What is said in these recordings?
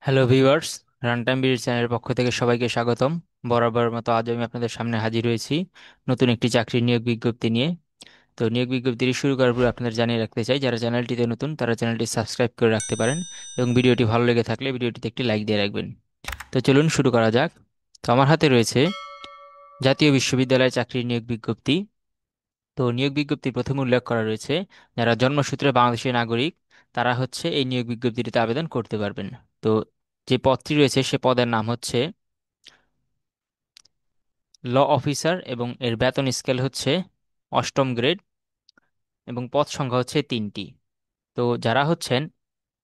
Hello viewers, run time BD চ্যানেলের পক্ষ থেকে সবাইকে স্বাগতম। বরাবর মতো আজ আমি আপনাদের সামনে হাজির হয়েছি নতুন একটি চাকরির নিয়োগ বিজ্ঞপ্তি নিয়ে। তো নিয়োগ বিজ্ঞপ্তিটি শুরু করার পূর্বে আপনাদের জানিয়ে রাখতে চাই, যারা চ্যানেলটিতে নতুন তারা চ্যানেলটি সাবস্ক্রাইব করে রাখতে পারেন এবং ভিডিওটি ভালো লেগে থাকলে ভিডিওটিতে একটি লাইক দিয়ে রাখবেন। তো চলুন শুরু করা যাক। তো আমার হাতে রয়েছে জাতীয় বিশ্ববিদ্যালয় চাকরির নিয়োগ বিজ্ঞপ্তি। তো নিয়োগ বিজ্ঞপ্তির প্রথমে উল্লেখ করা রয়েছে, যারা জন্মসূত্রে বাংলাদেশী নাগরিক তারা হচ্ছে এই নিয়োগ বিজ্ঞপ্তিটিতে আবেদন করতে পারবেন। তো যে পদটি রয়েছে সে পদের নাম হচ্ছে ল অফিসার এবং এর বেতন স্কেল হচ্ছে অষ্টম গ্রেড এবং পদ সংখ্যা হচ্ছে 3টি। তো যারা হচ্ছেন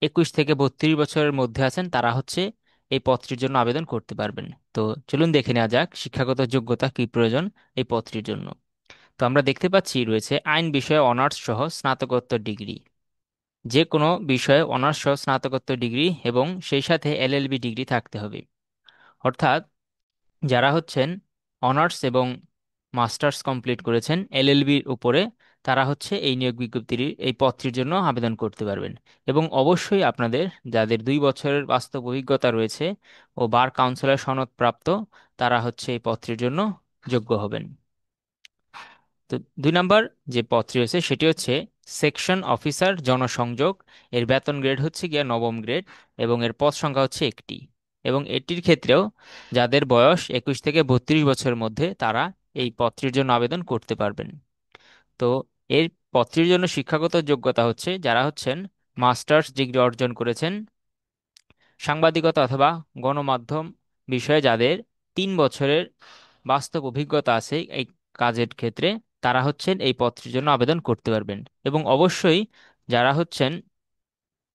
21 থেকে 32 বছরের মধ্যে আছেন তারা হচ্ছে এই পদটির জন্য আবেদন করতে পারবেন। তো চলুন দেখে নেওয়া যাক শিক্ষাগত যোগ্যতা কি প্রয়োজন এই পদটির জন্য। তো আমরা দেখতে পাচ্ছি রয়েছে আইন বিষয়ে অনার্স সহ স্নাতকোত্তর ডিগ্রি, যে কোনো বিষয়ে অনার্স সহ স্নাতকোত্তর ডিগ্রি এবং সেই সাথে এলএলবি ডিগ্রি থাকতে হবে। অর্থাৎ যারা হচ্ছেন অনার্স এবং মাস্টার্স কমপ্লিট করেছেন এলএলবির উপরে, তারা হচ্ছে এই নিয়োগ বিজ্ঞপ্তির এই পদটির জন্য আবেদন করতে পারবেন। এবং অবশ্যই আপনাদের যাদের 2 বছরের বাস্তব অভিজ্ঞতা রয়েছে ও বার কাউন্সিলর সনদ প্রাপ্ত, তারা হচ্ছে এই পদটির জন্য যোগ্য হবেন। তো 2 নম্বর যে পদটি রয়েছে সেটি হচ্ছে সেকশন অফিসার জনসংযোগ। এর বেতন গ্রেড হচ্ছে গিয়া নবম গ্রেড এবং এর পদ সংখ্যা হচ্ছে একটি। এবং এটির ক্ষেত্রেও যাদের বয়স 21 থেকে 32 বছরের মধ্যে তারা এই পদটির জন্য আবেদন করতে পারবেন। তো এর পদটির জন্য শিক্ষাগত যোগ্যতা হচ্ছে যারা হচ্ছেন মাস্টার্স ডিগ্রি অর্জন করেছেন সাংবাদিকতা অথবা গণমাধ্যম বিষয়ে, যাদের 3 বছরের বাস্তব অভিজ্ঞতা আছে এই কাজের ক্ষেত্রে, তারা হচ্ছেন এই পদটির জন্য আবেদন করতে পারবেন। এবং অবশ্যই যারা হচ্ছেন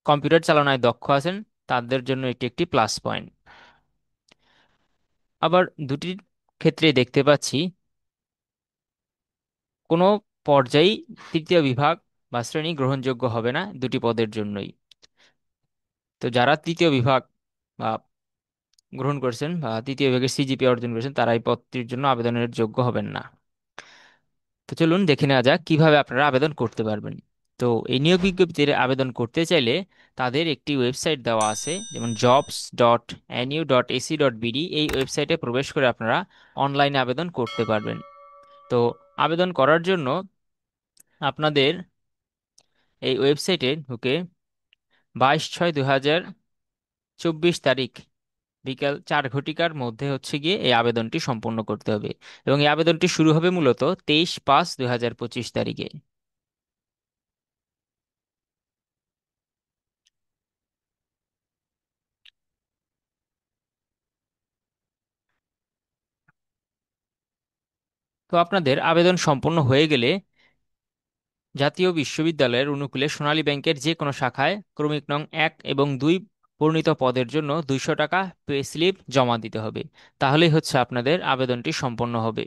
কম্পিউটার চালনায় দক্ষ আছেন তাদের জন্য এটি একটি প্লাস পয়েন্ট। আবার দুটির ক্ষেত্রে দেখতে পাচ্ছি কোনো পর্যায়েই তৃতীয় বিভাগ বা শ্রেণী গ্রহণযোগ্য হবে না দুটি পদের জন্যই। তো যারা তৃতীয় বিভাগ বা গ্রহণ করেছেন বা তৃতীয় বিভাগের সিজিপি অর্জন করেছেন তারা এই পদটির জন্য আবেদনের যোগ্য হবেন না। তো চলুন দেখে নেওয়া যাক কিভাবে আপনারা আবেদন করতে পারবেন। তো এই নিয়োগ বিজ্ঞপ্তির আবেদন করতে চাইলে তাদের একটি ওয়েবসাইট দেওয়া আছে, যেমন jobs.nu.ac.bd। এই ওয়েবসাইটে প্রবেশ করে আপনারা অনলাইনে আবেদন করতে পারবেন। তো আবেদন করার জন্য আপনাদের এই ওয়েবসাইটে ঢুকে 22/6/2024 বিকাল 4 ঘটিকার মধ্যে হচ্ছে গিয়ে এই আবেদনটি সম্পূর্ণ করতে হবে। এবং এই আবেদনটি শুরু হবে মূলত 23/5/2025 তারিখে। তো আপনাদের আবেদন সম্পন্ন হয়ে গেলে জাতীয় বিশ্ববিদ্যালয়ের অনুকূলে সোনালী ব্যাংকের যে কোনো শাখায় ক্রমিক নং 1 এবং 2 বর্ণিত পদের জন্য 200 টাকা পে স্লিপ জমা দিতে হবে। তাহলেই হচ্ছে আপনাদের আবেদনটি সম্পন্ন হবে।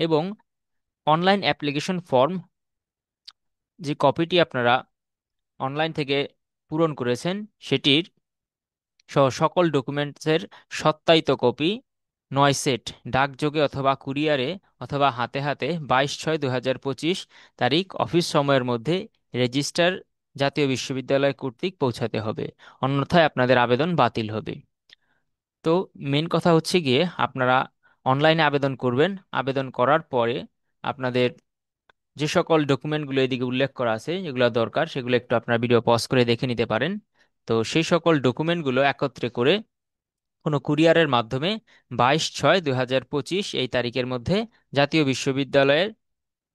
এবং অনলাইন অ্যাপ্লিকেশন ফর্ম যে কপিটি আপনারা অনলাইন থেকে পূরণ করেছেন সেটির সহ সকল ডকুমেন্টসের সত্যায়িত কপি 9 সেট ডাকযোগে অথবা কুরিয়ারে অথবা হাতে হাতে 22/6/2025 অফিস সময়ের মধ্যে রেজিস্টার জাতীয় বিশ্ববিদ্যালয় কর্তৃক পৌঁছাতে হবে। অন্যথায় আপনাদের আবেদন বাতিল হবে। তো মেন কথা হচ্ছে গিয়ে আপনারা অনলাইনে আবেদন করবেন। আবেদন করার পরে আপনাদের যে সকল ডকুমেন্টগুলো এদিকে উল্লেখ করা আছে যেগুলো দরকার সেগুলো একটু আপনারা ভিডিও পজ করে দেখে নিতে পারেন। তো সেই সকল ডকুমেন্টগুলো একত্রে করে কোনো কুরিয়ারের মাধ্যমে 22/6/2025 এই তারিখের মধ্যে জাতীয় বিশ্ববিদ্যালয়ের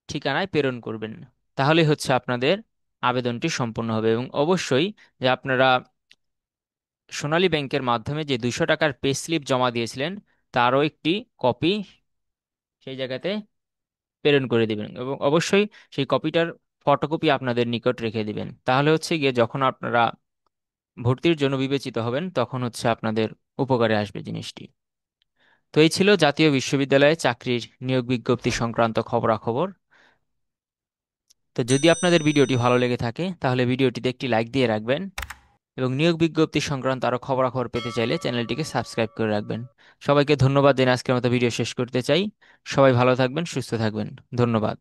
ঠিকানায় প্রেরণ করবেন। তাহলে হচ্ছে আপনাদের আবেদনটি সম্পন্ন হবে। এবং অবশ্যই যে আপনারা সোনালী ব্যাংকের মাধ্যমে যে 200 টাকার পে স্লিপ জমা দিয়েছিলেন তারও একটি কপি সেই জায়গাতে প্রেরণ করে দিবেন। এবং অবশ্যই সেই কপিটার ফটোকপি আপনাদের নিকট রেখে দিবেন। তাহলে হচ্ছে গিয়ে যখন আপনারা ভর্তির জন্য বিবেচিত হবেন তখন হচ্ছে আপনাদের উপকারে আসবে জিনিসটি। তো এই ছিল জাতীয় বিশ্ববিদ্যালয়ে চাকরির নিয়োগ বিজ্ঞপ্তি সংক্রান্ত খবরাখবর। তো যদি আপনাদের ভিডিওটি ভালো লেগে থাকে তাহলে ভিডিওটিতে একটি লাইক দিয়ে রাখবেন এবং নিয়োগ বিজ্ঞপ্তি সংক্রান্ত আরো খবরাখবর পেতে চাইলে চ্যানেলটিকে সাবস্ক্রাইব করে রাখবেন। সবাইকে ধন্যবাদ জানিয়ে আজকের মতো ভিডিও শেষ করতে চাই। সবাই ভালো থাকবেন, সুস্থ থাকবেন। ধন্যবাদ।